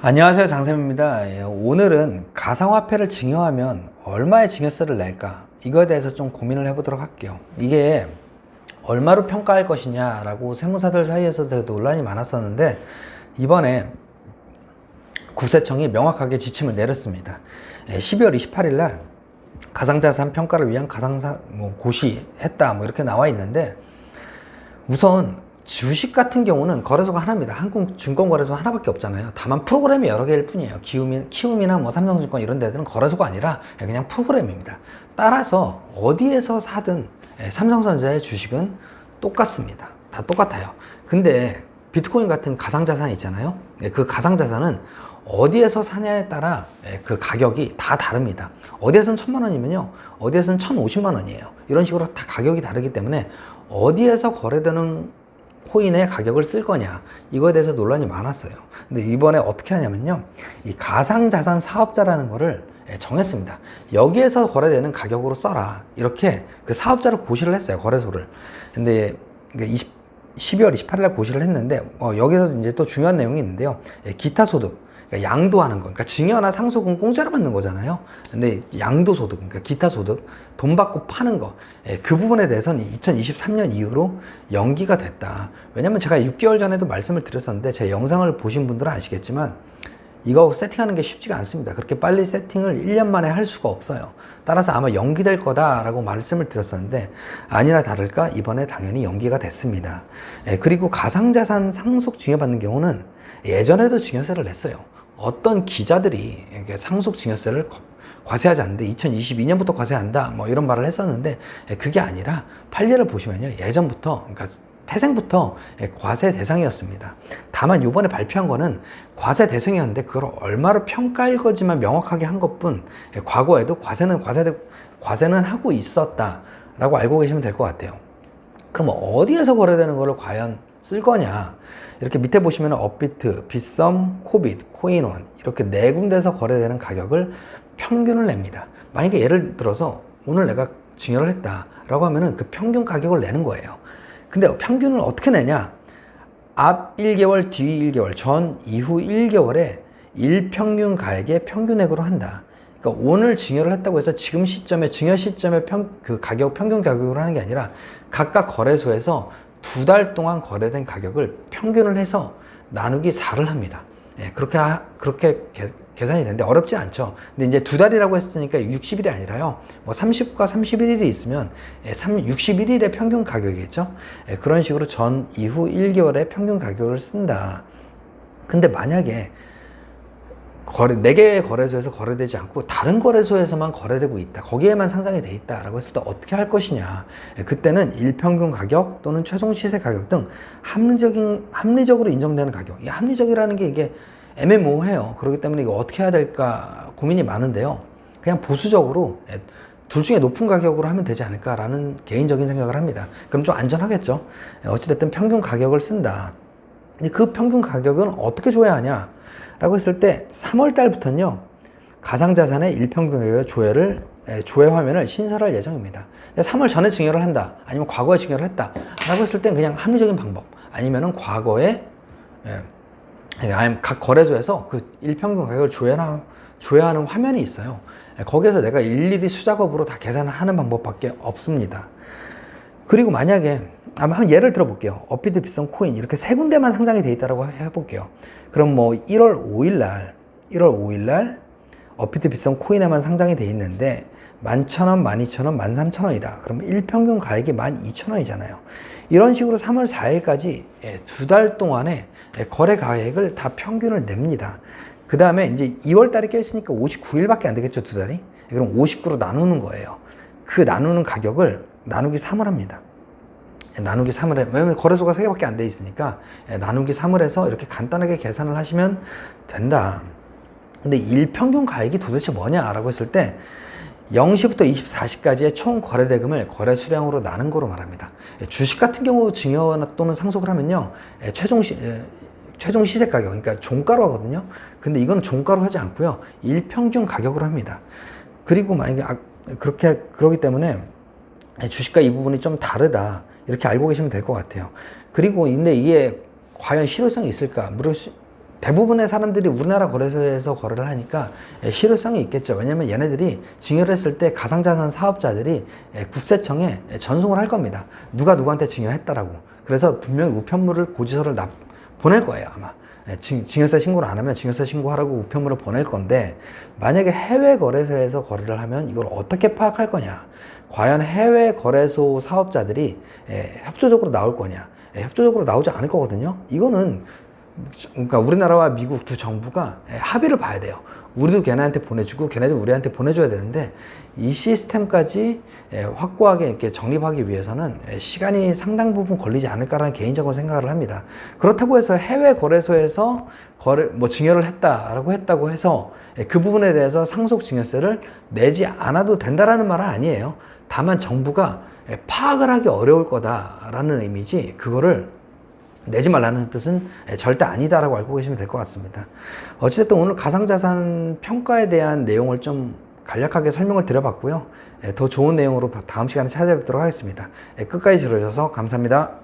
안녕하세요, 장쌤입니다. 오늘은 가상화폐를 증여하면 얼마의 증여세를 낼까, 이거에 대해서 좀 고민을 해보도록 할게요. 이게 얼마로 평가할 것이냐라고 세무사들 사이에서 되게 논란이 많았었는데, 이번에 국세청이 명확하게 지침을 내렸습니다. 12월 28일 날 가상자산 평가를 위한 고시했다, 이렇게 나와 있는데, 우선 주식 같은 경우는 거래소가 하나입니다. 한국증권거래소 하나밖에 없잖아요. 다만 프로그램이 여러 개일 뿐이에요. 키움이나 삼성증권 이런 데들은 거래소가 아니라 그냥 프로그램입니다. 따라서 어디에서 사든 삼성전자의 주식은 똑같습니다. 다 똑같아요. 근데 비트코인 같은 가상자산이 있잖아요. 그 가상자산은 어디에서 사냐에 따라 그 가격이 다 다릅니다. 어디에서는 1000만 원이면요, 어디에서는 1050만 원이에요. 이런 식으로 다 가격이 다르기 때문에 어디에서 거래되는 코인의 가격을 쓸 거냐, 이거에 대해서 논란이 많았어요. 근데 이번에 어떻게 하냐면요, 이 가상자산 사업자라는 거를 정했습니다. 여기에서 거래되는 가격으로 써라, 이렇게 그 사업자를 고시를 했어요, 거래소를. 근데 12월 28일 날 고시를 했는데, 여기서 이제 또 중요한 내용이 있는데요. 기타 소득, 그러니까 양도하는 거, 그러니까 증여나 상속은 공짜로 받는 거잖아요. 근데 양도소득, 그러니까 기타 소득, 돈 받고 파는 거, 그 부분에 대해서는 2023년 이후로 연기가 됐다. 왜냐면 제가 6개월 전에도 말씀을 드렸었는데, 제 영상을 보신 분들은 아시겠지만 이거 세팅하는 게 쉽지가 않습니다. 그렇게 빨리 세팅을 1년 만에 할 수가 없어요. 따라서 아마 연기될 거다라고 말씀을 드렸었는데, 아니나 다를까 이번에 당연히 연기가 됐습니다. 그리고 가상자산 상속 증여받는 경우는 예전에도 증여세를 냈어요. 어떤 기자들이 상속 증여세를 과세하지 않는데 2022년부터 과세한다, 이런 말을 했었는데, 그게 아니라 판례를 보시면요, 예전부터, 그러니까 태생부터 과세 대상이었습니다. 다만 이번에 발표한 거는 과세 대상이었는데 그걸 얼마로 평가할 거지만 명확하게 한 것뿐, 과거에도 과세는 하고 있었다라고 알고 계시면 될 것 같아요. 그럼 어디에서 거래되는 거를 과연 쓸 거냐? 이렇게 밑에 보시면 업비트, 빗썸, 코빗, 코인원, 이렇게 네 군데에서 거래되는 가격을 평균을 냅니다. 만약에 예를 들어서 오늘 내가 증여를 했다라고 하면은 그 평균 가격을 내는 거예요. 근데 평균을 어떻게 내냐? 앞 1개월, 뒤 1개월, 전, 이후 1개월에 일평균 가액의 평균액으로 한다. 그러니까 오늘 증여를 했다고 해서 지금 시점에, 증여 시점에 그 가격, 평균 가격으로 하는 게 아니라 각각 거래소에서 2달 동안 거래된 가격을 평균을 해서 나누기 4를 합니다. 그렇게 계산이 되는데 어렵진 않죠. 근데 이제 2달이라고 했으니까 60일이 아니라요, 30과 31일이 있으면 61일의 평균 가격이겠죠. 그런 식으로 전, 이후 1개월의 평균 가격을 쓴다. 근데 만약에 4개의 거래소에서 거래되지 않고 다른 거래소에서만 거래되고 있다, 거기에만 상장이 돼 있다라고 했을 때 어떻게 할 것이냐. 그때는 일평균 가격 또는 최종 시세 가격 등 합리적으로 인정되는 가격. 이 합리적이라는 게 이게 애매모호해요. 그렇기 때문에 이거 어떻게 해야 될까 고민이 많은데요. 그냥 보수적으로 둘 중에 높은 가격으로 하면 되지 않을까라는 개인적인 생각을 합니다. 그럼 좀 안전하겠죠. 어찌됐든 평균 가격을 쓴다. 근데 그 평균 가격은 어떻게 줘야 하냐 라고 했을 때 3월 달부터는요, 가상자산의 일평균 가격의 조회 화면을 신설할 예정입니다. 3월 전에 증여를 한다, 아니면 과거에 증여를 했다 라고 했을 땐 그냥 합리적인 방법, 아니면은 과거에 각 거래소에서 그 일평균 가격을 조회하는 화면이 있어요. 거기에서 내가 일일이 수작업으로 다 계산을 하는 방법밖에 없습니다. 그리고 만약에 한번 예를 들어 볼게요. 업비트, 빗썸, 코인 이렇게 세 군데만 상장이 돼 있다고 해볼게요. 그럼 1월 5일 날 업비트, 빗썸, 코인에만 상장이 돼 있는데 11,000원, 12,000원, 13,000원이다. 그럼 일평균 가액이 12,000원이잖아요. 이런 식으로 3월 4일까지 2달 동안에 거래 가액을 다 평균을 냅니다. 그 다음에 이제 2월 달에 껴있으니까 59일밖에 안 되겠죠, 2달이? 그럼 59로 나누는 거예요. 그 나누는 가격을 나누기 3을 합니다. 나누기 3을 해. 왜냐면 거래소가 3개밖에 안 돼 있으니까 나누기 3을 해서 이렇게 간단하게 계산을 하시면 된다. 근데 일평균 가액이 도대체 뭐냐라고 했을 때 0시부터 24시까지의 총 거래 대금을 거래 수량으로 나눈 거로 말합니다. 주식 같은 경우 증여 또는 상속을 하면요, 최종 시세 가격, 그러니까 종가로 하거든요. 근데 이거는 종가로 하지 않고요, 일평균 가격으로 합니다. 그리고 만약에 그러기 때문에 주식과 이 부분이 좀 다르다, 이렇게 알고 계시면 될 것 같아요. 그리고 근데 이게 과연 실효성이 있을까? 대부분의 사람들이 우리나라 거래소에서 거래를 하니까 실효성이 있겠죠. 왜냐면 얘네들이 증여를 했을 때 가상자산 사업자들이 국세청에 전송을 할 겁니다. 누가 누구한테 증여했다라고. 그래서 분명히 우편물을 고지서를 보낼 거예요, 아마. 증여세 신고를 안 하면 증여세 신고하라고 우편물을 보낼 건데, 만약에 해외 거래소에서 거래를 하면 이걸 어떻게 파악할 거냐? 과연 해외 거래소 사업자들이 협조적으로 나올 거냐? 협조적으로 나오지 않을 거거든요. 이거는 그러니까 우리나라와 미국 두 정부가 합의를 봐야 돼요. 우리도 걔네한테 보내주고 걔네도 우리한테 보내줘야 되는데, 이 시스템까지 확고하게 이렇게 정립하기 위해서는 시간이 상당 부분 걸리지 않을까라는 개인적으로 생각을 합니다. 그렇다고 해서 해외 거래소에서 증여를 했다고 해서 그 부분에 대해서 상속 증여세를 내지 않아도 된다라는 말은 아니에요. 다만 정부가 파악을 하기 어려울 거다라는 의미지, 그거를 내지 말라는 뜻은 절대 아니다라고 알고 계시면 될 것 같습니다. 어쨌든 오늘 가상자산 평가에 대한 내용을 좀 간략하게 설명을 드려봤고요. 더 좋은 내용으로 다음 시간에 찾아뵙도록 하겠습니다. 끝까지 들어주셔서 감사합니다.